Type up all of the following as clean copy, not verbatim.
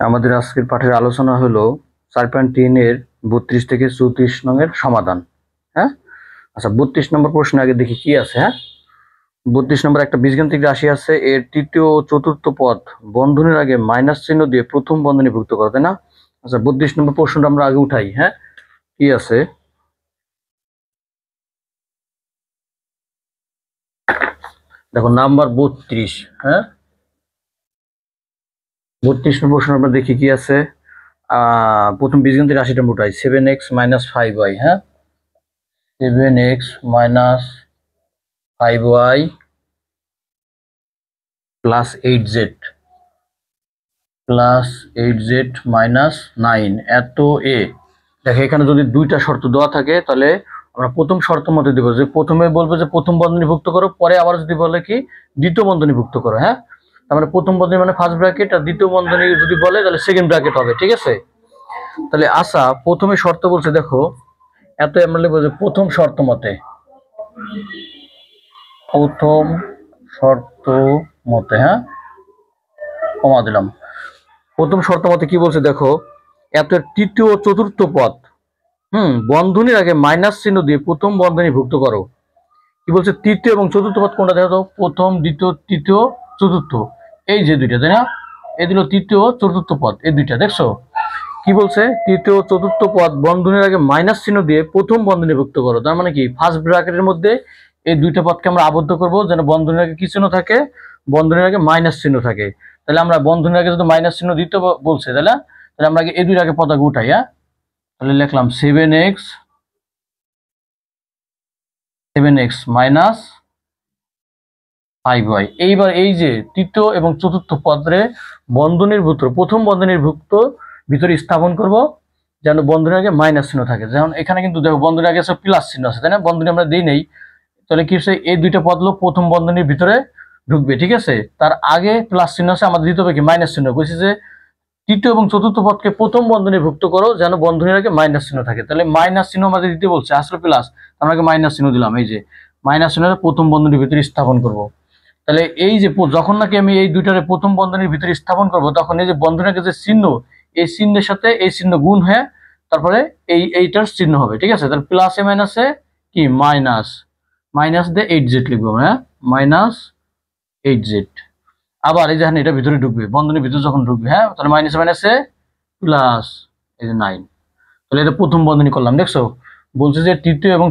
আমাদের আজকের পাঠের আলোচনা হলো 4.3 এর 32 থেকে 34 নং-এর সমাধান। হ্যাঁ, আচ্ছা 32 নম্বর প্রশ্ন আগে দেখি কি আছে। হ্যাঁ, 32 নম্বর একটা বীজগাণিতিক রাশি আছে, এর তৃতীয় ও চতুর্থ পদ বন্ধনীর আগে মাইনাস চিহ্ন দিয়ে প্রথম বন্ধনীভুক্ত করো, তাই না? আচ্ছা 32 নম্বর প্রশ্নটা আমরা আগে উঠাই। হ্যাঁ, কি আছে দেখো, নাম্বার 32। হ্যাঁ, 32 নম্বর প্রশ্ন আমরা দেখি কি আছে। প্রথম বীজগাণিতিক রাশিটা আমরা উঠাই, 7x - 5y। হ্যাঁ, 7x - 5y plus 8z minus 9 এত এ। দেখো এখানে যদি দুইটা শর্ত দেওয়া থাকে তাহলে আমরা প্রথম শর্ত মতে দিব, যে প্রথমে বলবো যে প্রথম বন্ধনীভুক্ত করো, পরে আবার যদি বলে কি দ্বিতীয় বন্ধনীভুক্ত করো। হ্যাঁ, তার মানে প্রথম বন্ধনী মানে ফার্স্ট ব্র্যাকেট, আর দ্বিতীয় বন্ধনী যদি বলে তাহলে সেকেন্ড ব্র্যাকেট হবে। ঠিক আছে, তাহলে আশা প্রথমে শর্ত বলছে, দেখো এত আমরা লিখবো যে প্রথম শর্ত মতে, প্রথম শর্ত মতে। হ্যাঁ, কমা দিলাম। প্রথম শর্ত মতে কি বলছে দেখো, এত তৃতীয় ও চতুর্থ পদ বন্ধনীর আগে মাইনাস চিহ্ন দিয়ে প্রথম বন্ধনীভুক্ত করো। কি বলছে, তৃতীয় এবং চতুর্থ পদ কোনটা দেখো তো, প্রথম দ্বিতীয় তৃতীয় চতুর্থ, এই যে দুইটা, তাই না? এই দিল তৃতীয় চতুর্থ পদ, এই দুইটা দেখছো। কি বলছে, তৃতীয় চতুর্থ পদ বন্ধনীর আগে মাইনাস চিহ্ন দিয়ে প্রথম বন্ধনীভুক্ত করো। তার মানে কি ফার্স্ট ব্র্যাকেটের মধ্যে এই দুইটা পদকে আমরা আবদ্ধ করব, যেন বন্ধনীর আগে কি চিহ্ন থাকে, বন্ধনীর আগে মাইনাস চিহ্ন থাকে। তাহলে আমরা বন্ধনীর আগে যদি মাইনাস চিহ্ন দিতে বলছে, তাহলে আমরা আগে এই দুইটা আগে পদ আগে উঠাই। হ্যাঁ, তাহলে লিখলাম 7x মাইনাস 5y। এইবার এই যে তৃতীয় এবং চতুর্থ পদে বন্ধনীভুক্ত প্রথম বন্ধনীভুক্ত ভিতরে স্থাপন করব, যেন বন্ধনীর আগে মাইনাস চিহ্ন থাকে। যেমন এখানে কিন্তু দেখো বন্ধনীর আগে প্লাস চিহ্ন আছে, তাই না? বন্ধনী আমরা দিই নেই, তাহলে কি হচ্ছে, এই দুইটা পদ প্রথম বন্ধনীর ভিতরে ঢুকবে। ঠিক আছে, তার আগে প্লাস চিহ্ন আছে, আমাদের দিতে হবে কি মাইনাস চিহ্ন। বলছি যে তৃতীয় এবং চতুর্থ পদকে প্রথম বন্ধনীভুক্ত করো, যেন বন্ধনীর আগে মাইনাস চিহ্ন থাকে। তাহলে মাইনাস চিহ্ন আমাদের দিতে বলছে, আসলে প্লাস, আমরা মাইনাস চিহ্ন দিলাম। এই যে মাইনাস চিহ্ন প্রথম বন্ধনীর ভিতরে স্থাপন করব। তাহলে এই যে যখন নাকি আমি এই দুইটারে প্রথম বন্ধনীর ভিতরে স্থাপন করব, তখন এই যে বন্ধনীর যে চিহ্ন, এই চিহ্নের সাথে এই চিহ্ন গুণ হয়ে তারপরে এইটার চিহ্ন হবে। ঠিক আছে, তাহলে প্লাসে মাইনাসে কি মাইনাস, মাইনাস দিয়ে 8z লিখবো। হ্যাঁ, মাইনাস 8z। আবার এই যে এটা ভিতরে ঢুকবে, বন্ধনীর ভিতরে যখন ঢুকবে, হ্যাঁ, তাহলে মাইনাসে মাইনাসে প্লাস এই যে 9। তাহলে এটা প্রথম বন্ধনী করলাম। দেখছো, বলছে যে তৃতীয় এবং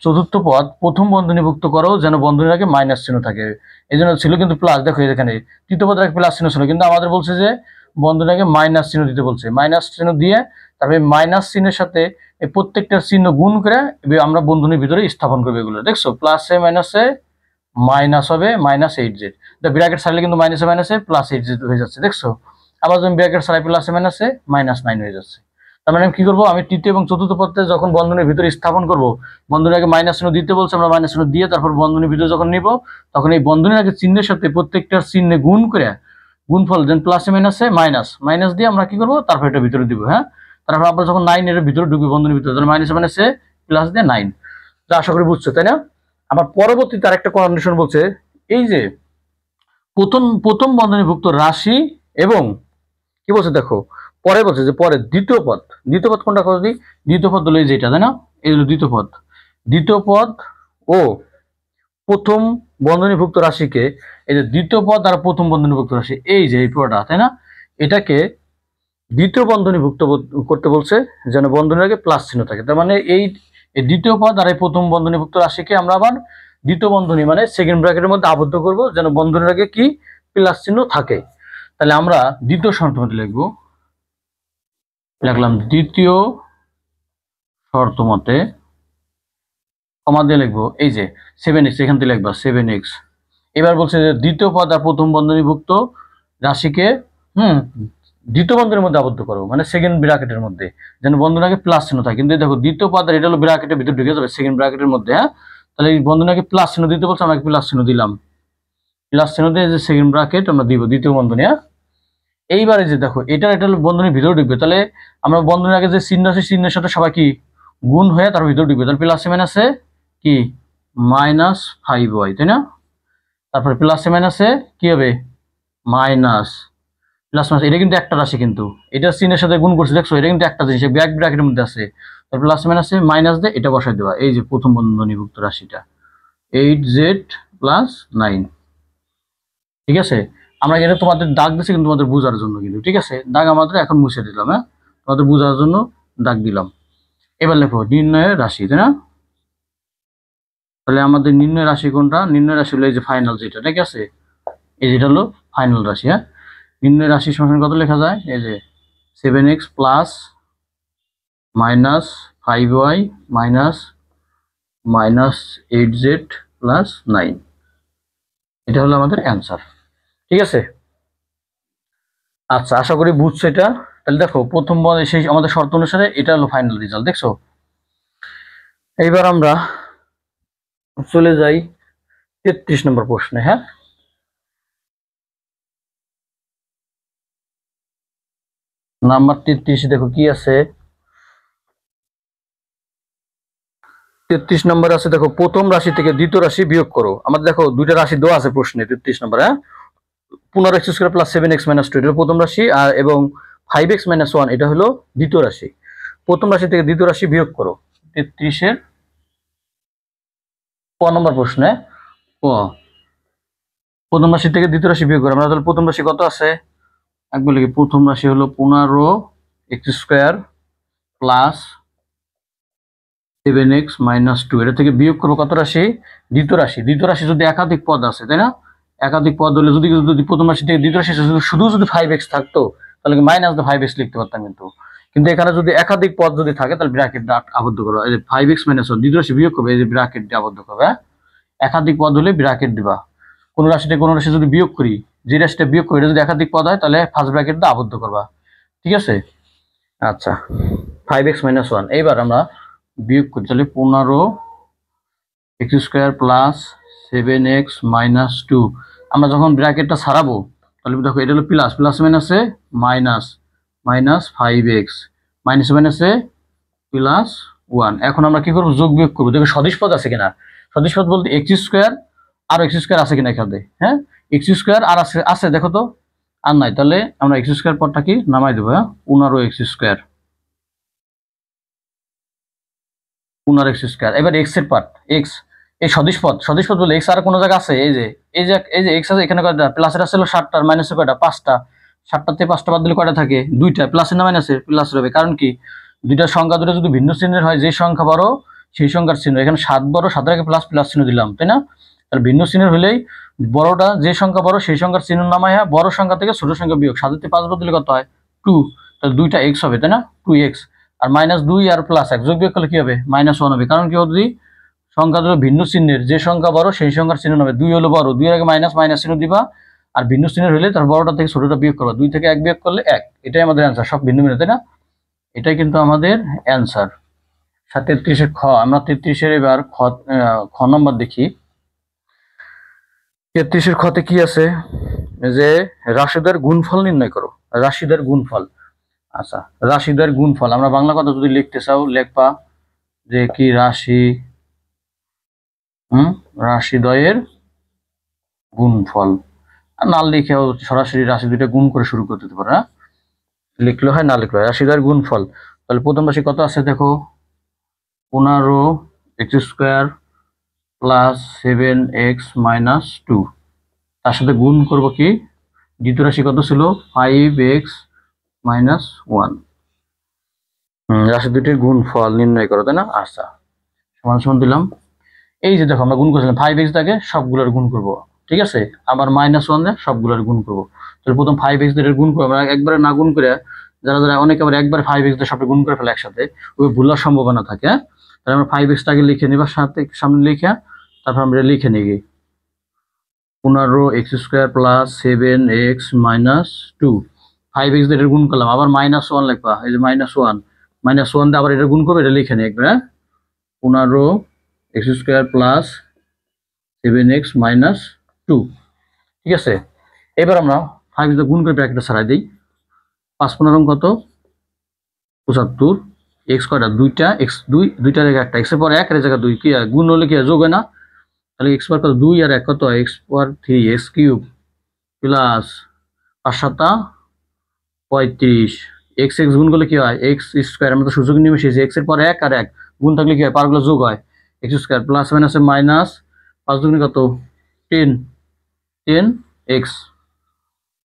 চতুর্থ পদ প্রথম বন্ধনীভুক্ত করো, যেন বন্ধনীর আগে মাইনাস চিহ্ন থাকে। এই জন্য ছিল কিন্তু প্লাস। দেখো এখানে তৃতীয় পদের আগে প্লাস চিহ্ন ছিল, কিন্তু আমাদের বলছে যে বন্ধনীর আগে মাইনাস চিহ্ন দিতে বলছে। মাইনাস চিহ্ন দিয়ে তারপরে মাইনাস চিহ্নের সাথে এই প্রত্যেকটা চিহ্ন গুণ করে আমরা বন্ধনীর ভিতরে স্থাপন করবো এগুলো। দেখছো, প্লাসে মাইনাসে মাইনাস হবে মাইনাস 8z। ব্র্যাকেট ছাড়লে কিন্তু মাইনাসে মাইনাসে প্লাস 8z হয়ে যাচ্ছে। দেখছো, আবার যখন ব্র্যাকেট ছাড়াই প্লাসে মাইনাসে মাইনাস 9 হয়ে যাচ্ছে। তার মানে কি করবো, আমি তৃতীয় এবং চতুর্থ পদে যখন বন্ধনীর ভিতরে স্থাপন করব, বন্ধনীর আগে মাইনাস চিহ্ন দিতে বলছে, আমরা মাইনাস চিহ্ন দিয়ে তারপর বন্ধনীর ভিতরে যখন নিব, তখন এই বন্ধনীর আগে চিহ্নের সাথে প্রত্যেকটা চিহ্নে গুণ করে, গুণফল যেন প্লাসে মাইনাসে মাইনাস, মাইনাস দিয়ে আমরা কি করবো, তারপর এটা ভিতরে দিব। হ্যাঁ, তারপর আবার যখন 9 এর ভিতরে ঢুকবে বন্ধনীর ভিতরে, তাহলে মাইনাসে মাইনাসে প্লাস দিয়ে 9। যা আশা করি বুঝছো, তাই না? আবার পরবর্তীতে আরেকটা কন্ডিশন বলছে, এই যে প্রথম বন্ধনীভুক্ত রাশি এবং কি বলছে দেখো, পরে বলছে যে পরে দ্বিতীয় পদ কোনটা কথা দিই, দ্বিতীয় পদ হলো এই যেটা, তাই না? এই হলো দ্বিতীয় পদ ও প্রথম বন্ধনীভুক্ত রাশিকে, এই যে দ্বিতীয় পদ আর প্রথম বন্ধনীভুক্ত রাশি, এই যে এই পুরোটা, তাই না? এটাকে দ্বিতীয় বন্ধনীভুক্ত করতে বলছে, যেন বন্ধনীর আগে প্লাস চিহ্ন থাকে। তার মানে এই দ্বিতীয় পদ আর এই প্রথম বন্ধনীভুক্ত রাশিকে আমরা আবার দ্বিতীয় বন্ধনী মানে সেকেন্ড ব্র্যাকেটের মধ্যে আবদ্ধ করব, যেন বন্ধনীর আগে কি প্লাস চিহ্ন থাকে। তাহলে আমরা দ্বিতীয় শর্ত মতে লিখলাম দ্বিতীয় শর্ত মতে, কমা দিয়ে লিখবো এই যে 7x, এখান থেকে লিখবা 7x। এবার বলছে যে দ্বিতীয় পদ আর প্রথম বন্ধনীভুক্ত রাশিকে দ্বিতীয় বন্ধনীর মধ্যে আবদ্ধ করো, মানে সেকেন্ড ব্র্যাকেটের মধ্যে, যেন বন্ধনীর আগে প্লাস চিহ্ন থাকে। কিন্তু দেখো দ্বিতীয় পদ আর এটা হলো ব্র্যাকেটের ভিতরে ঢুকে যাবে সেকেন্ড ব্র্যাকেটের মধ্যে। হ্যাঁ, তাহলে এই বন্ধনীর আগে প্লাস চিহ্ন দিতে বলছে, আমরা প্লাস চিহ্ন দিলাম। প্লাস চিহ্ন দিয়ে যে সেকেন্ড ব্র্যাকেট আমরা দিব দ্বিতীয় বন্ধনী। হ্যাঁ, এইবারে যে দেখো এটা বন্ধনীর ভিতরে ঢুকবে, তাহলে আমরা বন্ধনীর আগে যে চিহ্ন আছে চিহ্নের সাথে সবাই কি গুণ হয়ে তার ভিতরে ঢুকবে। তাহলে প্লাসে মাইনাসে কি মাইনাস 5y, তাই না? তারপরে প্লাসে মাইনাসে কি হবে মাইনাস, প্লাস মাইনাস এটা কিন্তু একটা রাশি, কিন্তু এটা চিহ্নের সাথে গুণ করছে, দেখছো এটা কিন্তু একটা জিনিস ব্র্যাকেটের মধ্যে আছে। প্লাস মাইনাসে মাইনাস দিয়ে এটা বসাই দেওয়া, এই যে প্রথম বন্ধনীভুক্ত রাশিটা 8z প্লাস 9। ঠিক আছে, আমরা এটা তোমাদের দাগ দিচ্ছি কিন্তু তোমাদের বোঝার জন্য, কিন্তু ঠিক আছে দাগ আমাদের এখন মুছে দিলাম, হ্যাঁ তোমাদের বোঝার জন্য দাগ দিলাম। এবার লেখো নির্ণয়ের রাশি, তাই না? তাহলে আমাদের নির্ণয় রাশি কোনটা? নির্ণয় রাশি হলো এই যে ফাইনাল যেটা, ঠিক আছে এই যেটা হলো ফাইনাল রাশি। হ্যাঁ, নির্ণয় রাশি সমান কত লেখা যায়? এই যে 7x plus minus 5y minus minus 8z plus 9, এটা হলো আমাদের অ্যান্সার। ঠিক আছে, আচ্ছা আশা করি বুঝছো এটা। তাহলে দেখো প্রথম সেই আমাদের শর্ত অনুসারে এটা হলো ফাইনাল রেজাল্ট, দেখছো। এইবার আমরা চলে যাই 33 নম্বর প্রশ্নে। হ্যাঁ, নাম্বার 33 দেখো কি আছে। 33 নম্বর আছে দেখো, প্রথম রাশি থেকে দ্বিতীয় রাশি বিয়োগ করো। আমাদের দেখো দুইটা রাশি দেওয়া আছে প্রশ্নে 33 নম্বর। হ্যাঁ, 15x² প্লাস 7x মাইনাস 2 এটা হলো প্রথম রাশি, আর এবং 5x মাইনাস 1 এটা হলো দ্বিতীয় রাশি। প্রথম রাশি থেকে দ্বিতীয় রাশি বিয়োগ করো। 33-এর ক নম্বর প্রশ্নে প্রথম রাশি থেকে দ্বিতীয় রাশি বিয়োগ করো। আমরা তাহলে প্রথম রাশি কত আছে একবার লিখি। প্রথম রাশি হলো 15x² প্লাস 7x মাইনাস 2, এটা থেকে বিয়োগ করবো কত রাশি? দ্বিতীয় রাশি। দ্বিতীয় রাশি যদি একাধিক পদ আছে, তাই না? একাধিক পদ হলে যদি যদি প্রথম রাশি থেকে দ্বিতীয় রাশি শুধু যদি 5x থাকতো তাহলে মাইনাস 5x লিখতে পারতাম, কিন্তু এখানে যদি একাধিক পদ যদি থাকে তাহলে ব্র্যাকেট আবদ্ধ করো। এই যে 5x মাইনাস 1 দ্বিতীয় রাশি বিয়োগ করবে, এই যে ব্র্যাকেট আবদ্ধ করবে। একাধিক পদ হলে ব্র্যাকেট দিবা। কোন রাশি থেকে কোন রাশি যদি বিয়োগ করি, যে রাশিটা বিয়োগ করি এটা যদি একাধিক পদ হয় তাহলে ফার্স্ট ব্র্যাকেটটা আবদ্ধ করবা। ঠিক আছে, আচ্ছা 5x মাইনাস 1 এইবার আমরা বিয়োগ করি, তাহলে 15x² প্লাস 7x মাইনাস 2। আমরা যখন ব্র্যাকেটটা ছাড়াবো তাহলে দেখো এটা হলো প্লাস, প্লাস মাইনাসে মাইনাস, মাইনাস 5x মাইনাস মাইনাসে প্লাস 1। এখন আমরা কি করবো? যোগ বিয়োগ করবো, দেখো সদিশ পদ আছে কিনা। সদিশ পদ বলতে x² আর x² আছে কিনা এখানে। হ্যাঁ, x² আর আছে, আছে দেখো তো, আর নাই, তাহলে আমরা x² পদটা কি নামাই দেবো। হ্যাঁ, 15x², 15x²। এবার x এর পার্ট, x এই সদিশ পদ, সদিশ পদ বলে x আর কোনো জায়গা আছে? এই যে x আছে এখানে কয়টা? প্লাসের আছে হলো 7টা, আর মাইনাসের কয়টা? 5টা। 7টাতে 5টা বাদ দিলে কয়টা থাকে? 2টা। প্লাসের না মাইনাসের? প্লাসের হবে, কারণ কি দুইটা সংখ্যা দুটো যদি ভিন্ন চিহ্নের হয়, যে সংখ্যা বড় সেই সংখ্যার চিহ্ন। এখানে 7 বড়, 7 আগে প্লাস প্লাস চিহ্ন দিলাম, তাই না? তাহলে ভিন্ন চিহ্নের হলেই বড়টা যে সংখ্যা বড় সেই সংখ্যার চিহ্ন নামায় বড় সংখ্যা থেকে ছোট সংখ্যা বিয়োগ। 7তে 5 বাদ দিলে কত হয়? 2। তাহলে 2টা x হবে, তাই না? 2x আর মাইনাস 2 আর প্লাস 1 যোগ বিয়োগ করলে কি হবে? -1 হবে, কারণ কি যদি সংখ্যা দুটো ভিন্ন চিহ্নের, যে সংখ্যা বড় সেই সংখ্যার চিহ্ন নেবে। 2 হলো বড়, 2 এর আগে মাইনাস মাইনাস চিহ্ন দিবা, আর ভিন্ন চিহ্নের হলে তার বড়টা থেকে ছোটটা বিয়োগ করবা। 2 থেকে 1 বিয়োগ করলে 1, এটাই আমাদের অ্যান্সার। সব ভিন্ন ভিন্ন, তাই না? এটাই কিন্তু আমাদের অ্যান্সার। 33-এর খ। আমরা 33-এর এবার খ নম্বর দেখি। 33-এর খতে কি আছে? যে রাশিদ্বয়ের গুণফল নির্ণয় করো। রাশিদ্বয়ের গুণফল। আচ্ছা, রাশিদ্বয়ের গুণফল আমরা বাংলা কথা যদি লিখতে চাও লিখবা যে কি রাশি, রাশিদ্বয়ের গুণফল। না লিখেও সরাসরি রাশি দুইটা গুণ করে শুরু করতে পারো। হ্যাঁ, লিখলে হয় না লিখলে হয়। রাশিদ্বয়ের গুণফল, তাহলে প্রথম রাশি কত আছে দেখো, 15x² প্লাস 7x মাইনাস 2, তার সাথে গুণ করব কি দ্বিতীয় রাশি কত ছিল? 5x minus 1। রাশি দুটির গুণফল নির্ণয় করো, তাই না? আচ্ছা, সমান সমান দিলাম। এই যে দেখো আমরা গুণ করেছিলাম 5x দাগে সবগুলোর গুণ করব, ঠিক আছে, আবার -1 দিয়ে সবগুলোর গুণ করব। তাহলে প্রথম 5x দিয়ে গুণ করবো। আমরা একবারে না গুণ করে, যারা যারা অনেকে আবার একবার 5x দিয়ে সবটা গুণ করে ফেলে একসাথে, ওই ভুলার সম্ভাবনা থাকে। তাহলে আমরা 5x-টাকে লিখে নিবা, সামনে লিখে তারপর আমরা লিখে নিই 15x² plus 7x minus 2। 5x দিয়ে এটা গুণ করলাম, আবার -1 লিখবা, এই যে -1 দিয়ে আবার এটা গুণ করবো, এটা লিখে নিই একবার। 15x² প্লাস 7x মাইনাস 2, ঠিক আছে। এবার আমরা 5 দিয়ে গুণ করে ব্র্যাকেটটা ছাড়াই দিই। 5×15 কত? 75। x কয়টা? 2টা, x 2টার জায়গায় একটা, x এর পর 1 এর জায়গায় 2, কি গুণ হলে কি যোগ হয় না? তাহলে x পাওয়ার কত? 2 আর 1 কত? x পাওয়ার 3, x cube plus 5×7 35 x x গুণ করলে কি হয় এক্স স্কোয়ার, আমরা তো সুযোগ নিয়ে এসেছি এক্স এর পর এক আর এক গুণ থাকলে কি হয় পারগুলো যোগ হয় এক্স স্কোয়ার প্লাস মাইনাসে মাইনাস 5 দুগুণে কত 10 10 এক্স।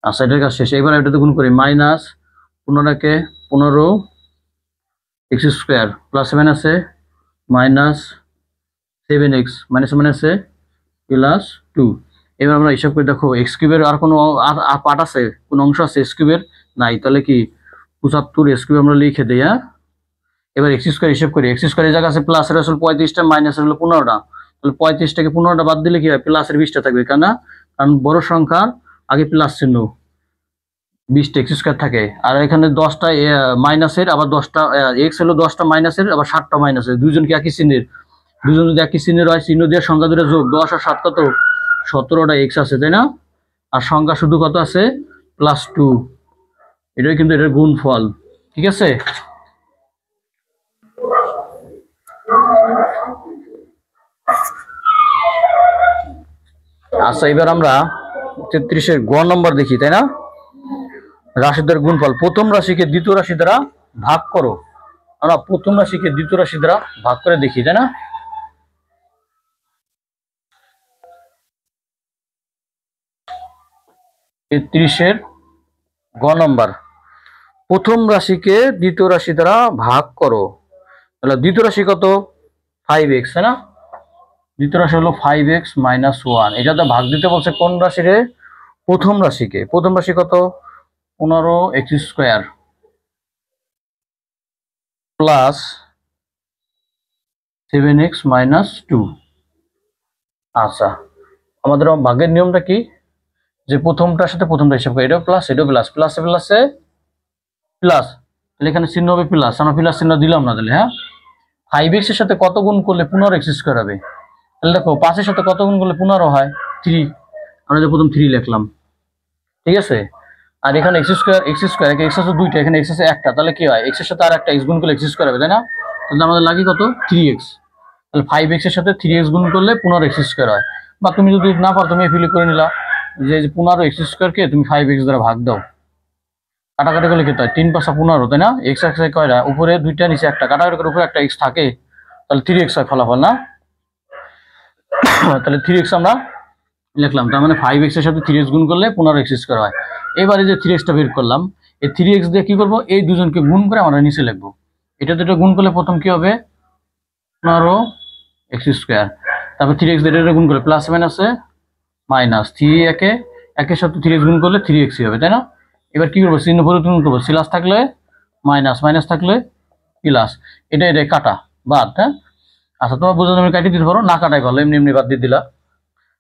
আচ্ছা এটার কাজ শেষ। এবার এটাতে গুণ করি মাইনাস 15কে 15 এক্স স্কোয়ার প্লাস মাইনাসে মাইনাস 7x মাইনাস মাইনাসে প্লাস 2। এবার আমরা হিসাব করে দেখো এক্স কিউবের আর কোনো পার্ট আছে কোন অংশ আছে এক্স কিউবের নাই, তাহলে কি 75 এক্স কিউব আমরা লিখে দিই। হ্যাঁ এবার এক্স স্কোয়ার হিসাব করি এক্স স্কোয়ারের জায়গা আছে প্লাসের আসলে 35টা মাইনাসের হলো 15টা, তাহলে 35টাকে 15টা বাদ দিলে কি হয় প্লাসের 20টা থাকবে, কারণ বড় সংখ্যার আগে প্লাস চিহ্ন 20টা এক্স স্কোয়ার থাকে। আর এখানে 10টা মাইনাসের আবার 10টা এক্স হলো 10টা মাইনাসের আবার 7টা মাইনাসের, দুইজন কি একই চিহ্নের, দুজন যদি একই চিহ্নের হয় চিহ্ন দিয়ে সংখ্যা দুটো যোগ 10 আর 7 কত 17টা এক্স আছে তাই না, আর সংখ্যা শুধু কত আছে +2, এটাই কিন্তু এটার গুণফল। ঠিক আছে আচ্ছা এবার আমরা 33-এর গ নম্বর দেখি তাই না, রাশিদের গুণফল প্রথম রাশিকে দ্বিতীয় রাশি দ্বারা ভাগ করো। আমরা প্রথম রাশিকে দ্বিতীয় রাশি দ্বারা ভাগ করে দেখি তাই না। 33-এর গ নম্বর প্রথম রাশিকে দ্বিতীয় রাশি দ্বারা ভাগ করো, তাহলে দ্বিতীয় রাশি কত 5x তাই না, দ্বিতীয় রাশি হলো 5x - 1, এটাতে ভাগ দিতে বলছে কোন রাশি রে প্রথম রাশিকে, প্রথম রাশি কত 15x স্কোয়ার প্লাস 7x - 2। আচ্ছা আমাদের ভাগের নিয়মটা কি যে প্রথমটার সাথে প্রথমটা হিসাব করে এটাও প্লাস এটাও প্লাস প্লাসে প্লাসে প্লাস, তাহলে এখানে চিহ্ন হবে প্লাস, আমরা প্লাস চিহ্ন দিলাম না তাহলে। হ্যাঁ 5x এর সাথে কত গুণ করলে 15x স্কোয়ার হবে, তাহলে দেখো 5 এর সাথে কত গুণ করলে 15 হয় 3, আমরা যে প্রথম 3 লিখলাম। ঠিক আছে আর এখানে x স্কোয়ার x আছে দুইটা, এখানে x আছে একটা, তাহলে কি হয় x এর সাথে আর একটা x গুণ করলে x স্কোয়ার হবে তাই না, তাহলে আমাদের লাগে কত 3x, তাহলে 5x এর সাথে 3x গুণ করলে 15x স্কোয়ার হয়। বা তুমি যদি না পারো তুমি ফিল করে নিলা যে 15x স্কোয়ারকে তুমি 5x দ্বারা ভাগ দাও, কাটাকাটি করলে কি হয় 3 × 5 = 15 তাই না, x আছে কয়টা উপরে দুইটা নিচে একটা, কাটাকাটি করে উপরে একটা x থাকে তাহলে 3x হয় ফলাফল না, তাহলে 3x আমরা লিখলাম, তার মানে 5x এর সাথে 3x গুণ করলে 15x স্কোয়ার হয়। এবারে যে 3x টা বের করলাম এই 3x দিয়ে কি করব এই দুজনকে গুণ করে আমরা নিচে লিখবো, এটা দুটো গুণ করলে প্রথম কি হবে 15x স্কোয়ার, তারপর 3x দিয়ে এটা গুণ করলে প্লাস মাইনাসে মাইনাস 3 একের সাথে 3x গুণ করলে 3x হবে তাই না। এবার কি করবো চিহ্ন পরিবর্তন করবো, প্লাস থাকলে মাইনাস মাইনাস থাকলে প্লাস, এটা কাটা বাদ। হ্যাঁ আচ্ছা তোমার বোঝা তুমি কাটিয়ে দিতে পারো, না কাটাই ভালো এমনি এমনি বাদ দিয়ে দিলা।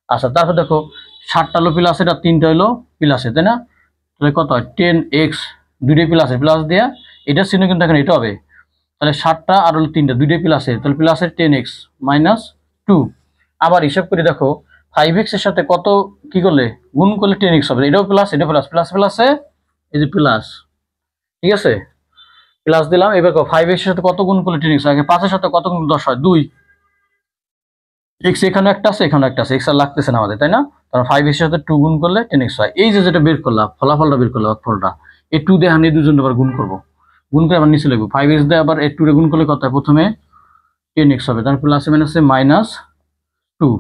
আচ্ছা তারপর দেখো 7টা হলো প্লাসের আর 3টা হলো প্লাসের তাই না, তাহলে কত হয় 10x, দুইটাই প্লাসের প্লাস দেয়া এটা চিহ্ন কিন্তু এখানে এটা হবে, তাহলে 7টা আর হলো 3টা দুইটাই প্লাসের, তাহলে প্লাসের 10x - 2। আবার হিসাব করে দেখো 5x এর সাথে কত কি করলে গুণ করলে 10x হবে, এটাও প্লাস এটা প্লাস প্লাস প্লাসে এই যে প্লাস। ঠিক আছে প্লাস দিলাম। এবার 5x এর সাথে কত গুণ করলে 10x হয়, 5 এর সাথে কত গুণ 10 হয় 2, x এখানে একটা আছে এখানে একটা আছে, x আর লাগতেছে না আমাদের তাই না, কারণ 5x এর সাথে 2 গুণ করলে 10x হয়। এই যে যেটা বের করলাম ফলাফলটা বের করলাম ফলটা এই 2 দিয়ে এই দুজন আবার গুণ করব, গুণ করে আবার নিচে লিখবো 5x দিয়ে আবার এই 2 রে গুণ করলে কত হয় প্রথমে 10x হবে, তারপর প্লাসে মাইনাসে -2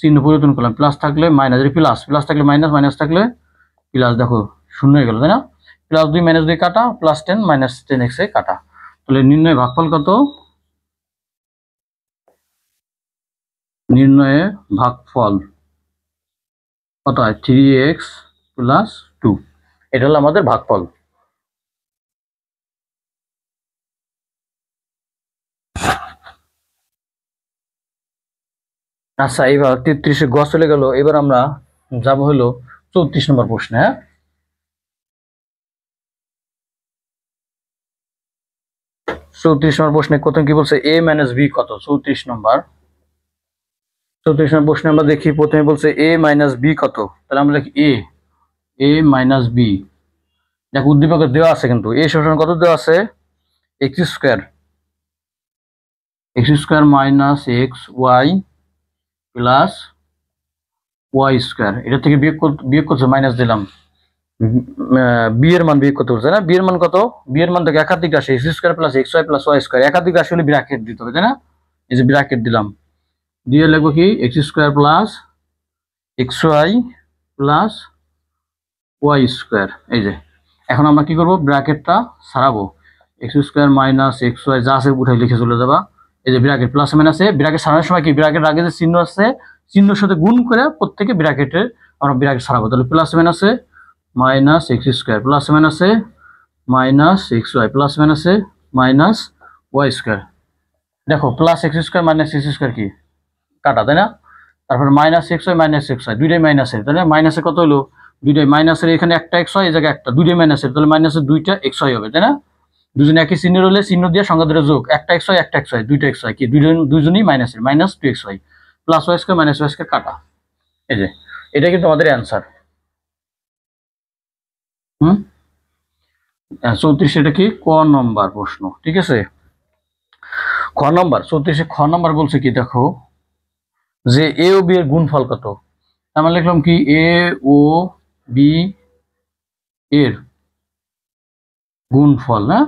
চিহ্ন পরিবর্তন করলাম, প্লাস থাকলে মাইনাস প্লাস প্লাস থাকলে মাইনাস মাইনাস থাকলে প্লাস, দেখো শূন্য হয়ে গেল তাই না, +2 - 2 কাটা +10 - 10x এ কাটা, তাহলে নির্ণয় ভাগফল কত, নির্ণয়ে ভাগফল কত হয় 3x + 2, এটা হলো আমাদের ভাগফল। আচ্ছা এবার 33-এ গ চলে গেল, এবার আমরা যাব হলো 34 নম্বর প্রশ্নে। হ্যাঁ 34 নম্বর প্রশ্নে প্রথম কি বলছে a - b কত, 34 নম্বর প্রশ্নে আমরা দেখি প্রথমে বলছে a - b কত, তাহলে আমরা লিখি a - b, দেখো উদ্দীপকে দেওয়া আছে কিন্তু a সমান কত দেওয়া আছে x square - xy + y square, এটা থেকে বিয়োগ করছে মাইনাস দিলাম বি এর মান বিয়োগ করতে বলছে না, বি এর মান কত, বি এর মান দেখো একাধিক রাশি X square plus x Y plus Y square, একাধিক রাশি হলে ব্র্যাকেট দিতে হবে তাই না, এই যে ব্র্যাকেট দিলাম, দিয়ে লিখবো কি X square plus x Y plus Y square. এই যে এখন আমরা কি করব, ব্র্যাকেটটা সারাবো, X square minus x Y যা আছে উঠাই লিখে চলে যাবা, এই যে ব্র্যাকেট প্লাস মাইনাসে ব্র্যাকেট সারানোর সময় কি ব্র্যাকেট আগে যে চিহ্ন আছে চিহ্নের সাথে গুণ করে প্রত্যেকে ব্র্যাকেটে আমরা ব্র্যাকেট সারাবো, তাহলে প্লাস মাইনাসে মাইনাস এক্স স্কোয়ার প্লাস মাইনাসে মাইনাস এক্স ওয়াই প্লাস মাইনাসে মাইনাস ওয়াই স্কোয়ার। দেখো plus X square minus X square কি কাটা তাই না, তারপরে minus x Y minus x Y দুইটাই মাইনাসের, তাহলে মাইনাসে কত হলো দুইটাই মাইনাসের, এখানে একটা এক্স ওয়াই এই জায়গায় একটা, দুইটাই মাইনাসের, তাহলে মাইনাসের দুইটা এক্স ওয়াই হবে তাই না, দুজনে একই চিহ্নের হলে চিহ্ন দিয়ে সংখ্যা ধরে যোগ, একটা এক্স ওয়াই একটা এক্স ওয়াই দুইটা এক্স ওয়াই কি দুজনই মাইনাসের, minus two X Y plus Y square minus Y square কাটা। এই যে এটা কিন্তু আমাদের অ্যান্সার। 34 এটা কি ক নম্বর প্রশ্ন, ঠিক আছে। খ নম্বর 34 খ নম্বর বলছে কি দেখো, যে এ ও বি এর গুণফল কত, আমরা লিখলাম কি এ ও বি এর গুণফল, হ্যাঁ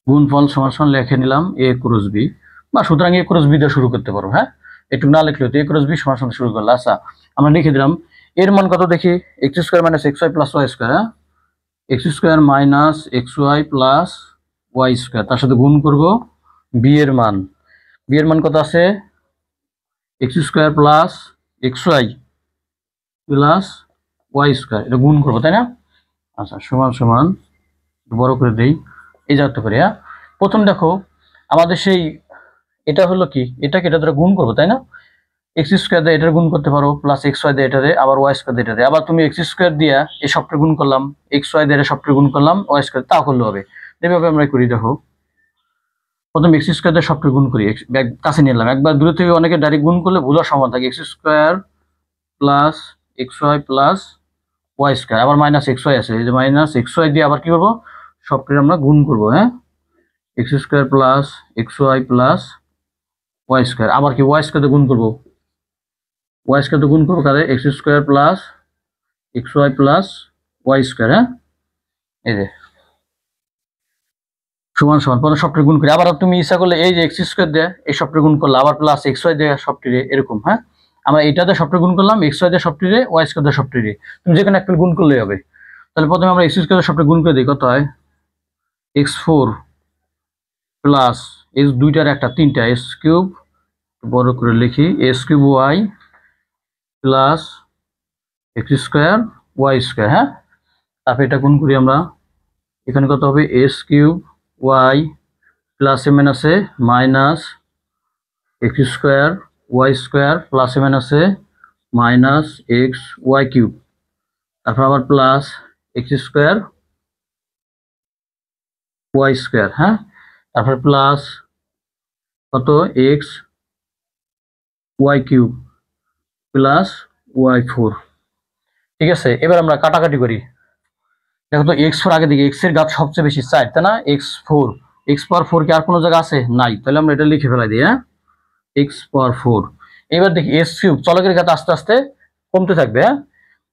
গুণফল সমান সমান লিখে নিলাম এ ক্রস বি, বা সুতরাং এ ক্রস বি দিয়ে শুরু করতে পারো, হ্যাঁ একটু না লিখলেও তো এ ক্রস বি সমান সমান শুরু করলে। আচ্ছা আমরা লিখে দিলাম এর মান কত দেখি, X square minus x Y plus Y square, হ্যাঁ X square minus x Y plus Y square, তার সাথে গুণ করব বি এর মান, বি এর মান কত আছে X square plus x Y plus Y square, এটা গুণ করবো তাই না। আচ্ছা সমান সমান বড় করে দেই, এই যাতে করে, হ্যাঁ প্রথম দেখো আমাদের সেই এটা হলো কি এটাকে এটা দ্বারা গুণ করবো তাই না, এক্স স্কোয়ার দিয়ে এটার গুণ করতে পারো প্লাস এক্স ওয়াই দিয়ে এটারে, আবার ওয়াই স্কোয়ার দিয়ে এটারে, আবার তুমি এক্স স্কোয়ার দিয়া এই সবটা গুণ করলাম, এক্স ওয়াই দিয়ে সবটা গুণ করলাম ওয়াই স্কোয়ার, তা করলে হবে। এভাবে আমরা করি, দেখো প্রথম এক্স স্কোয়ার দিয়ে সবটা গুণ করি, কাছে নিলাম, একবার দূরে থেকে অনেকে ডাইরেক্ট গুণ করলে ভুলার সম্ভাবনা থাকে, X square plus x Y plus Y square, আবার মাইনাস এক্স ওয়াই আছে, এই যে মাইনাস এক্স ওয়াই দিয়ে আবার কি করবো সবটা আমরা গুণ করবো, হ্যাঁ X square plus x Y plus Y square, আবার কি ওয়াই স্কোয়ার গুণ করবো, ওয়াই স্কোয়ার গুণ করবো কারে X square plus x Y plus Y square, হ্যাঁ এই যে সমান সমান পরে সবটা গুণ করি, আবার তুমি ইচ্ছা করলে এই যে এক্স স্কোয়ার দিয়ে এই সবটা গুণ করলে আবার প্লাস এক্স ওয়াই দিয়ে সবটিরে এরকম, হ্যাঁ আমরা এটাতে সবটা গুণ করলাম এক্স ওয়াই দিয়ে সবটিরে ওয়াই স্কোয়ার দিয়ে সবটিরে, তুমি যেখানে একটা গুণ করলেই হবে। তাহলে প্রথমে আমরা এক্স স্কোয়ার সবটা গুণ করে দিই, কত হয় এক্স ফোর প্লাস এক্স দুইটার একটা তিনটা এস কিউব, বড় করে লিখি X cube Y plus X square Y square, হ্যাঁ তারপরে এটা গুণ করি আমরা, এখানে কত হবে এস কিউব ওয়াই প্লাস এ মাইনাসে minus X square Y square plus এ মাইনাসে মাইনাস এক্স ওয়াই কিউব, তারপর আবার plus X square Y square, হ্যাঁ তারপর প্লাস কত X Y cube plus Y four, ঠিক আছে। এবার আমরা কাটাকাটি করি, দেখো তো এক্স ফোর আগে দিকে এক্স এর ঘাত সবচেয়ে বেশি 4 তাই না, এক্স ফোর এক্স পাওয়ার 4 কি আর কোনো জায়গা আছে নাই, তাহলে আমরা এটা লিখে ফেলাই দিই, হ্যাঁ এক্স পাওয়ার 4। এবার দেখি এস কিউব চলকের ঘাত আস্তে আস্তে কমতে থাকবে, হ্যাঁ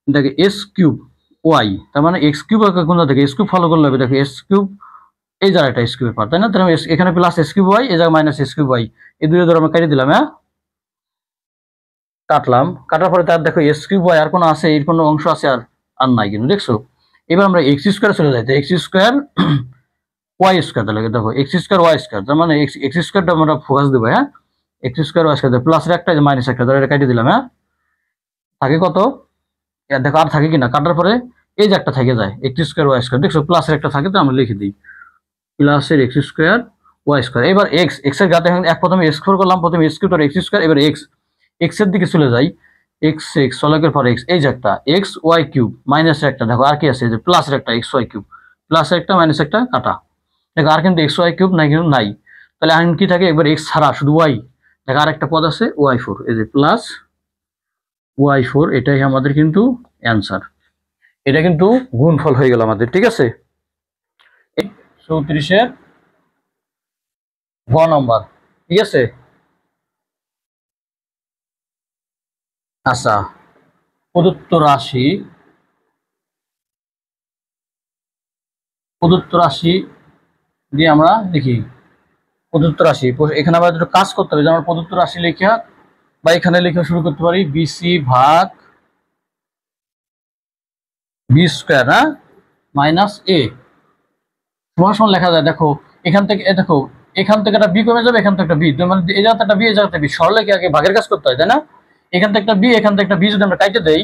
দেখে এস কিউব ওয়াই, তার মানে এক্স কিউব কোন থেকে এস কিউব ফলো করলে হবে, দেখো এস কিউব এই জায়গাটা এস কিউবের পার তাই না, তাহলে এখানে প্লাস এস কিউব ওয়াই এই জায়গায় মাইনাস এস কিউব ওয়াই, এই দুটো ধরে আমরা কেটে দিলাম, হ্যাঁ কাটলাম, কাটার পরে তার দেখো এস কিউব ওয়াই আর কোনো আছে এর কোনো অংশ আছে আর আর নাই কিন্তু দেখছো। এবার আমরা এক্স স্কোয়ার চলে যাই, এক্স স্কোয়ার ওয়াই স্কোয়ার, তাহলে দেখো এক্স স্কোয়ার ওয়াই স্কোয়ার, তার মানে এক্স স্কোয়ারটা আমরা ফোকাস দেবো, হ্যাঁ এক্স স্কোয়ার ওয়াই স্কোয়ার প্লাসের একটা মাইনাস একটা ধরে এটা কেটে দিলাম, হ্যাঁ থাকে কত দেখো আর থাকে কিনা, কাটার পরে এই যে একটা থেকে যায় এক্স স্কোয়ার ওয়াই স্কোয়ার, দেখছো প্লাসের একটা থাকে তো আমরা লিখে দিই প্লাসের এক্স স্কোয়ার ওয়াই স্কোয়ার। এবার এক্স এক্স এর ঘাতে এক প্রথমে এক্স ফোর করলাম, প্রথমে এক্স কিউব এক্স স্কোয়ার, এবার এক্স এক্স এর দিকে চলে যাই, এক্স এক্স চলকের পর এক্স এই যে একটা এক্স ওয়াই কিউব মাইনাসের একটা, দেখো আর কি আছে যে প্লাসের একটা এক্স ওয়াই কিউব, প্লাসের একটা মাইনাস একটা কাটা, দেখো আর কিন্তু এক্স ওয়াই কিউব নাই কিন্তু নাই, তাহলে এখন কি থাকে একবার এক্স ছাড়া শুধু ওয়াই, দেখো আর একটা পদ আছে ওয়াই ফোর, এই যে প্লাস ওয়াই ফোর, এটাই আমাদের কিন্তু অ্যান্সার, এটা কিন্তু গুণফল হয়ে গেল আমাদের, ঠিক আছে 34-এর গ নম্বর, ঠিক আছে। আচ্ছা প্রদত্ত রাশি প্রদত্ত রাশি দিয়ে আমরা দেখি প্রদত্ত রাশি। এখানে আবার একটু কাজ করতে হবে, যে আমরা প্রদত্ত রাশি লেখা বা এখানে লেখা শুরু করতে পারি বিসি ভাগ বি স্কোয়ার, হ্যাঁ, মাইনাস এ সমান সমান লেখা যায়। দেখো এখান থেকে দেখো এখান থেকে একটা বি কমে যাবে, এখান থেকে একটা বি, মানে এই জায়গাতে একটা বি, এই জায়গাতে বি, সরলে কি আগে ভাগের কাজ করতে হয়, তাই না? এখান থেকে একটা বি, এখান থেকে একটা বি যদি আমরা কাটে দেই,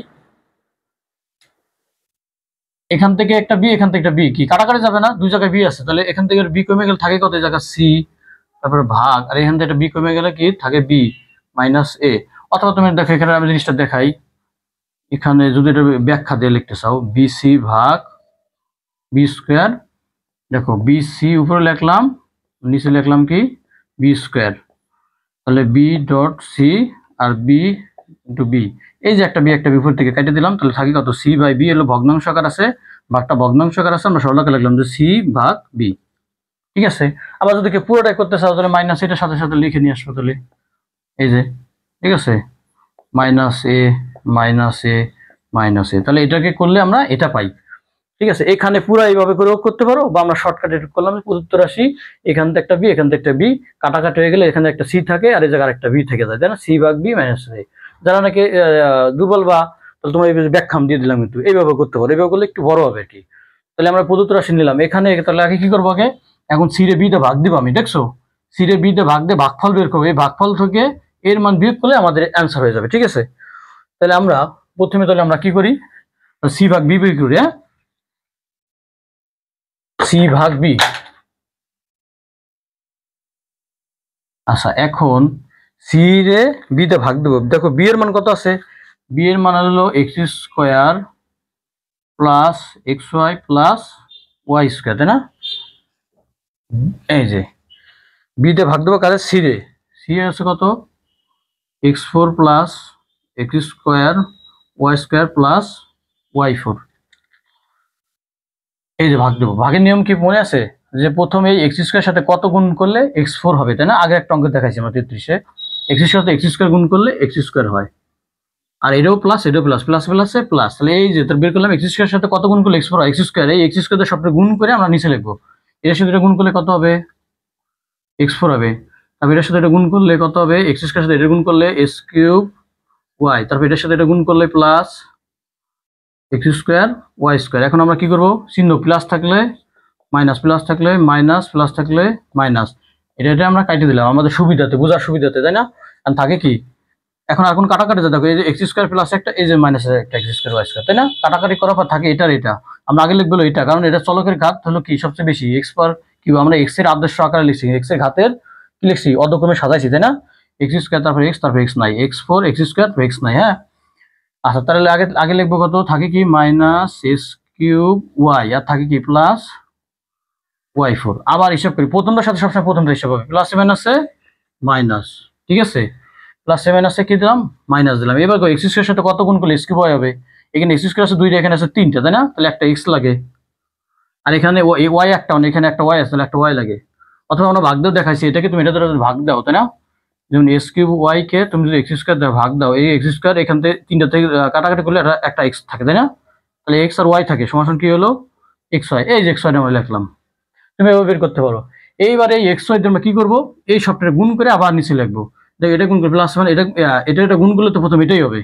এখান থেকে একটা বি, এখান থেকে একটা বি, কি কাটাকাটি যাবে না? দুই জায়গায় বি আছে, তাহলে এখান থেকে বি কমে গেলে থাকে কত? এই জায়গা সি, তারপরে ভাগ, আর এখান থেকে একটা বি কমে গেলে কি থাকে? বি মাইনাস এ। অথবা তুমি দেখো এখানে আমি জিনিসটা দেখাই, এখানে যদি এটা ব্যাখ্যা দিয়ে লিখতে চাও, বিসি ভাগ বি স্কোয়ার, দেখো বিসি উপরে লিখলাম, নিচে লিখলাম কি? B square. তাহলে বি ডট সি আর বি ইন্টু বি, এই যে একটা বি একটা বিপরীত থেকে কেটে দিলাম, তাহলে থাকি কত? সি বাই বি হলো ভগ্নাংশ আকার আছে, ভাগটা ভগ্নাংশ আকার আছে, আমরা সরলকে লিখলাম যে সি ভাগ বি। ঠিক আছে। আবার যদি কেউ পুরোটাই করতে চাও তাহলে মাইনাস এটার সাথে সাথে লিখে নিয়ে আসবো, তাহলে এই যে, ঠিক আছে, মাইনাস এ মাইনাস এ মাইনাস এ, তাহলে এটাকে করলে আমরা এটা পাই। ঠিক আছে, এখানে পুরো এইভাবে করে করতে পারো, বা আমরা শর্টকাটে করলাম প্রদত্ত রাশি, এখান থেকে একটা বি, এখান থেকে একটা বি, কাটাকাটি হয়ে গেলে এখানে একটা সি থাকে আর এই জায়গায় একটা বি থেকে যায়, তাই না? সি ভাগ বি মাইনাস এ। যারা নাকি দুর্বল, বা তাহলে তোমার ব্যাখ্যা দিয়ে দিলাম, কিন্তু এইভাবে করতে পারো, এইভাবে করলে একটু বড় হবে আর কি। তাহলে আমরা প্রদত্ত রাশি নিলাম এখানে, তাহলে আগে কি করবো? আগে এখন সি রে বি তে ভাগ দিব, আমি দেখছো সি রে বি তে ভাগ দিয়ে ভাগফল বের করবো, এই ভাগফল থেকে এর মান বিয়োগ করলে আমাদের অ্যান্সার হয়ে যাবে। ঠিক আছে, তাহলে আমরা প্রথমে তাহলে আমরা কি করি? সি ভাগ বি বের করি, হ্যাঁ, সি ভাগ বি। আচ্ছা, এখন সি রে বি তে ভাগ দেবো। দেখো বি এর মান কত আছে? বি এর মান হলো X square plus x Y plus Y square, তাই না? এই যে বি তে ভাগ দেবো কাজে সি রে, সি এর আছে কত? X four plus X square Y square plus Y four. এই যে ভাগ দেবো, ভাগের নিয়ম কি মনে আছে? যে প্রথমে এই এক্স স্কোয়ার সাথে কত গুণ করলে এক্স ফোর হবে, তাই না? আগে একটা অঙ্ক দেখাইছি আমরা 33-এ, এক্স এর সাথে এক্স স্কোয়ার গুণ করলে এক্স স্কোয়ার হয়, আর এটাও প্লাস, এটাও প্লাস, প্লাস প্লাসে প্লাস, তাহলে এই যে তোর বের করলাম এক্স স্কোয়ার সাথে কত গুণ করলে এক্স ফোর হয়? এক্স স্কোয়ার, এই এক্স স্কোয়ার সবটা গুণ করে আমরা নিচে লিখবো, এটার সাথে এটা গুণ করলে কত হবে? এক্স ফোর হবে। তারপর এটার সাথে এটা গুণ করলে কত হবে? এক্স স্কোয়ার সাথে এটা গুণ করলে এক্স কিউব ওয়াই, তারপর এটার সাথে এটা গুণ করলে plus X square Y square. এখন আমরা কি করবো? চিহ্ন প্লাস থাকলে মাইনাস, প্লাস থাকলে মাইনাস, প্লাস থাকলে মাইনাস, এটা আমরা কাটিয়ে দিলাম আমাদের সুবিধাতে, বোঝার সুবিধাতে, তাই না? আর থাকে কি, এখন আর কোন কাটাকাটি দেখো, এই যে এক্স স্কোয়ার প্লাস একটা, এই যে মাইনাস একটা এক্স স্কোয়ার ওয়াই স্কোয়ার, তাই না? কাটাকাটি করার পর থাকে এটার এটা, আমরা আগে লিখবো এটা, কারণ এটা চলকের ঘাত হলো কি সবচেয়ে বেশি, এক্স পার কিউব, আমরা এক্স এর আদর্শ আকারে লিখছি, এক্স এর ঘাতের কি লিখছি? অর্ধক্রমে সাজাইছি, তাই না? এক্স স্কোয়ার তারপর এক্স, তারপর এক্স নাই, x four x square x নাই, হ্যাঁ। আচ্ছা, তাহলে আগে আগে লিখবো কত? থাকে কি মাইনাস এক্স কিউব ওয়াই, আর থাকে কি প্লাস ওয়াই ফোর। আবার হিসাব করি, প্রথমটার সাথে সবসময় প্রথমটা হিসাব হবে, প্লাসে মাইনাসে মাইনাস, ঠিক আছে, প্লাসে মাইনাসে কি দিলাম? মাইনাস দিলাম। এবার এক্স স্কোয়ার সাথে কত গুণ করলে এক্স কিউব ওয়াই হবে? এখানে এক্স স্কোয়ার আছে দুইটা, এখানে আছে তিনটা, তাই না? তাহলে একটা এক্স লাগে, আর এখানে ওয়াই একটা, এখানে একটা ওয়াই আছে, তাহলে একটা ওয়াই লাগে। অথবা আমরা ভাগ দাও দেখাইছি, এটাকে তুমি এটা ধরে ভাগ দাও, তাই না? যেমন এক্স কিউব ওয়াই কে তুমি যদি এক্স স্কোয়ার ভাগ দাও, এই এক্স স্কোয়ার এখান থেকে তিনটা থেকে কাটাকাটি করলে একটা এক্স থাকে, তাই না? তাহলে এক্স আর ওয়াই থাকে, সমান কি হলো? X Y. এই যে এক্স ওয়াই আমরা লিখলাম, তুমি এভাবে বের করতে পারো। এইবার এই এক্স ওয়াই আমরা কি করবো? এই সবটা গুণ করে আবার নিচে লিখবো, দেখ এটা গুণ করে প্লাস মানে এটা এটা গুণ করলে তো প্রথম এটাই হবে,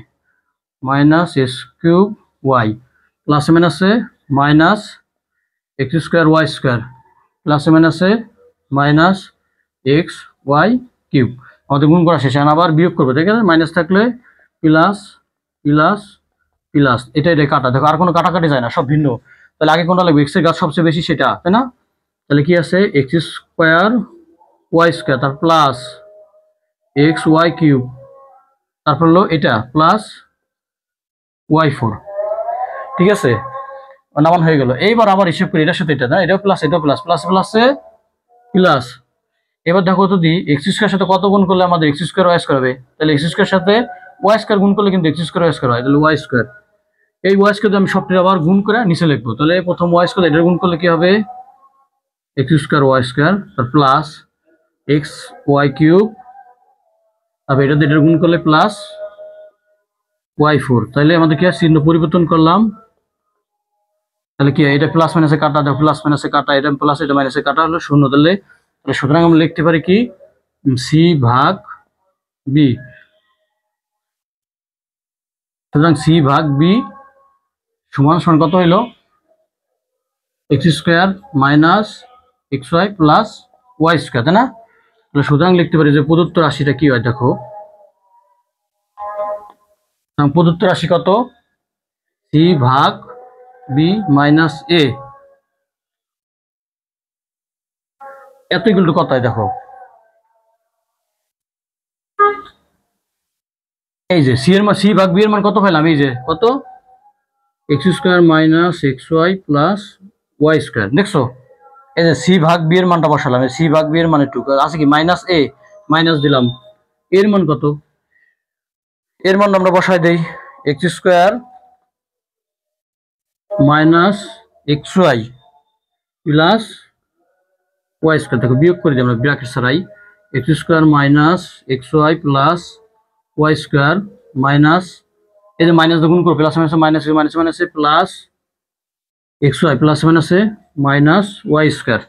মাইনাস এক্স কিউব ওয়াই প্লাসে মাইনাসে minus X square Y square প্লাসে মাইনাসে মাইনাস এক্স ওয়াই কিউব। আমাদের গুণ করা শেষ, আবার বিয়োগ করবো, ঠিক আছে? মাইনাস থাকলে প্লাস প্লাস প্লাস, এটা এটা কাটা, দেখো আর কোনো কাটাকাটি যায় না, সব ভিন্ন। তাহলে আগে কোনটা লাগবে? এক্স এর ঘাত সবচেয়ে বেশি সেটা, তাই না? তাহলে কি আছে? এক্স স্কোয়ার ওয়াই স্কোয়ার, তার প্লাস এক্স ওয়াই কিউব, তারপর হলো এটা প্লাস ওয়াই ফোর, ঠিক আছে, নামান হয়ে গেল। এইবার আবার হিসেব করি, এটার সাথে এটা, না এটাও প্লাস, এটাও প্লাস, প্লাস প্লাসে প্লাস। এবার দেখো যদি এক্স স্কোয়ার সাথে কত গুণ করলে আমাদের এক্স স্কোয়ার ওয়াই স্কোয়ার হবে? তাহলে এক্স স্কোয়ার সাথে ওয়াই স্কোয়ার গুণ করলে কিন্তু এক্স স্কোয়ার ওয়াই স্কোয়ার হয়, তাহলে ওয়াই স্কোয়ার। এই ওয়াই স্কোয়ার আমি সবটা আবার গুণ করে নিচে লিখবো, তাহলে প্রথম ওয়াই স্কোয়ার এটা গুণ করলে কি হবে? এক্স স্কোয়ার ওয়াই স্কোয়ার তার প্লাস এক্স ওয়াই কিউব, তারপর এটা দিয়ে গুণ করলে প্লাস ওয়াই ফোর। তাহলে আমাদের কি চিহ্ন পরিবর্তন করলাম, তাহলে কি এটা প্লাস মাইনাসে কাটা, দেখো প্লাস মাইনাসে কাটা, এটা প্লাস এটা মাইনাসে কাটা হলো শূন্য। তাহলে সুতরাং আমরা লিখতে পারি কি সি ভাগ বি। সুতরাং সি ভাগ বি সমান সমান কত হইলো X square minus x Y plus Y square, তাই না? তাহলে সুতরাং লিখতে পারি যে প্রদত্ত রাশিটা কি হয়, দেখো প্রদত্ত রাশি কত সি ভাগ বি মাইনাস এ এত ইকুয়াল টু কত হয়, দেখো এই যে সি এর মান, সি ভাগ বি এর মান কত পেলাম, এই যে কত X square minus x Y plus Y square, দেখছো? এই যে সি ভাগ বি এর মানটা বসালাম, সি ভাগ বি এর মানে টু আছে কি মাইনাস এ, মাইনাস দিলাম এর মান কত, এর মান আমরা বসাই দেই x square minus x Y plus Y square, দেখো বিয়োগ করে দিই আমরা ব্র্যাকেট ছাড়াই, x square minus x Y plus Y square minus এই যে মাইনাস গুণ করো plus minus minus minus minus plus x Y plus মাইনাসে মাইনাস ওয়াই স্কোয়ার,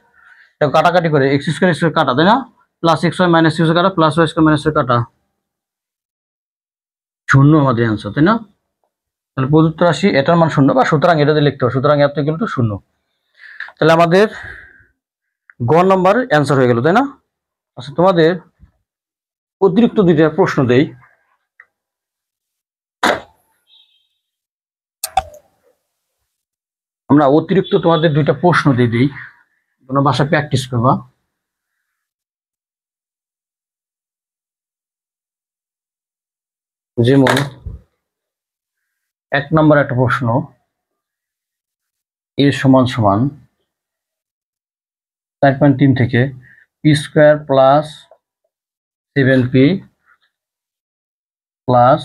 দেখো কাটাকাটি করে এক্স স্কোয়ার স্কোয়ার কাটা, তাই না? Plus x Y minus x কাটা প্লাস ওয়াই স্কোয়ার মাইনাস কাটা, শূন্য আমাদের অ্যান্সার, তাই না? তাহলে প্রদত্ত রাশি এটার মান শূন্য, বা সুতরাং এটা দিয়ে লিখতে হবে সুতরাং এত ইকুয়াল টু শূন্য। তাহলে আমাদের গ নাম্বার অ্যান্সার হয়ে গেল, তাই না? আচ্ছা তোমাদের অতিরিক্ত দুইটা প্রশ্ন দেই। আমরা অতিরিক্ত তোমাদের দুইটা প্রশ্ন দিয়ে দিই, তোমরা বাসায় প্র্যাকটিস করবা। যেমন 1 নম্বর একটা প্রশ্ন, এ সমান সমান 4.3 থেকে p square plus 7p plus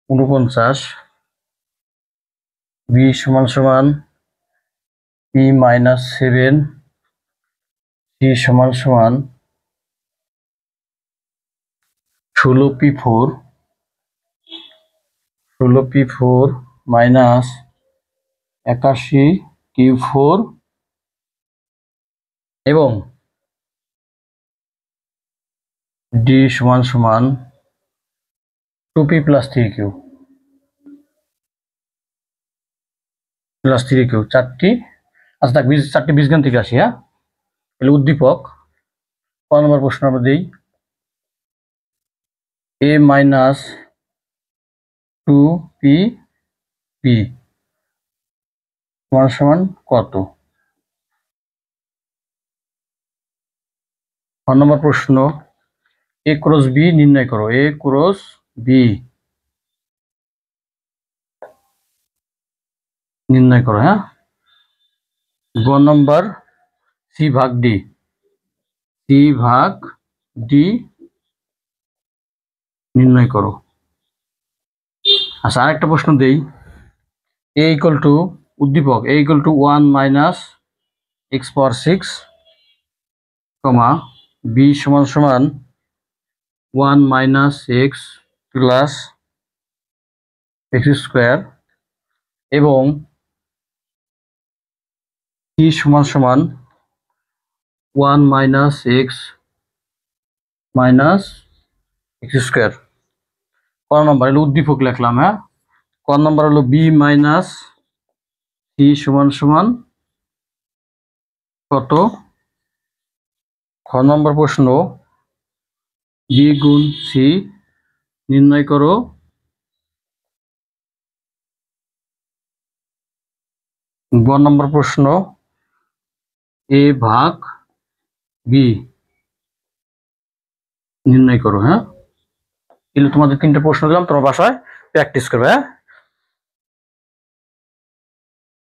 49 b সমান সমান পি মাইনাস 7 সি সমান সমান 16p4 মাইনাস 81q4 এবং ডি সমান সমান 2p plus 3q plus 3q চারটি। আচ্ছা দেখ চারটি বীজগান থেকে আসি, হ্যাঁ তাহলে উদ্দীপক ক নম্বর প্রশ্ন আমরা দিই a মাইনাস 2p সমান সমান কত? 1 নম্বর প্রশ্ন a ক্রস b নির্ণয় করো, a ক্রস b নির্ণয় করো, হ্যাঁ। গ নম্বর সি ভাগ ডি নির্ণয় করো। আচ্ছা আরেকটা প্রশ্ন দেই, a ইকুয়াল টু উদ্দীপক a equal to 1 minus x power 6 comma b সমান সমান 1 minus x plus X square এবং c সমান সমান 1 minus x minus X square. ক নম্বর হলো উদ্দীপক লিখলাম, হ্যাঁ। ক নম্বর হলো বি মাইনাস সি সমান সমান কত? খ নম্বর প্রশ্ন বি গুণ সি নির্ণয় করো। গ নম্বর প্রশ্ন এ ভাগ বি নির্ণয় করো, হ্যাঁ। এগুলো তোমাদের 3টে প্রশ্ন দিলাম, তোমার বাসায় প্র্যাকটিস করবে, হ্যাঁ।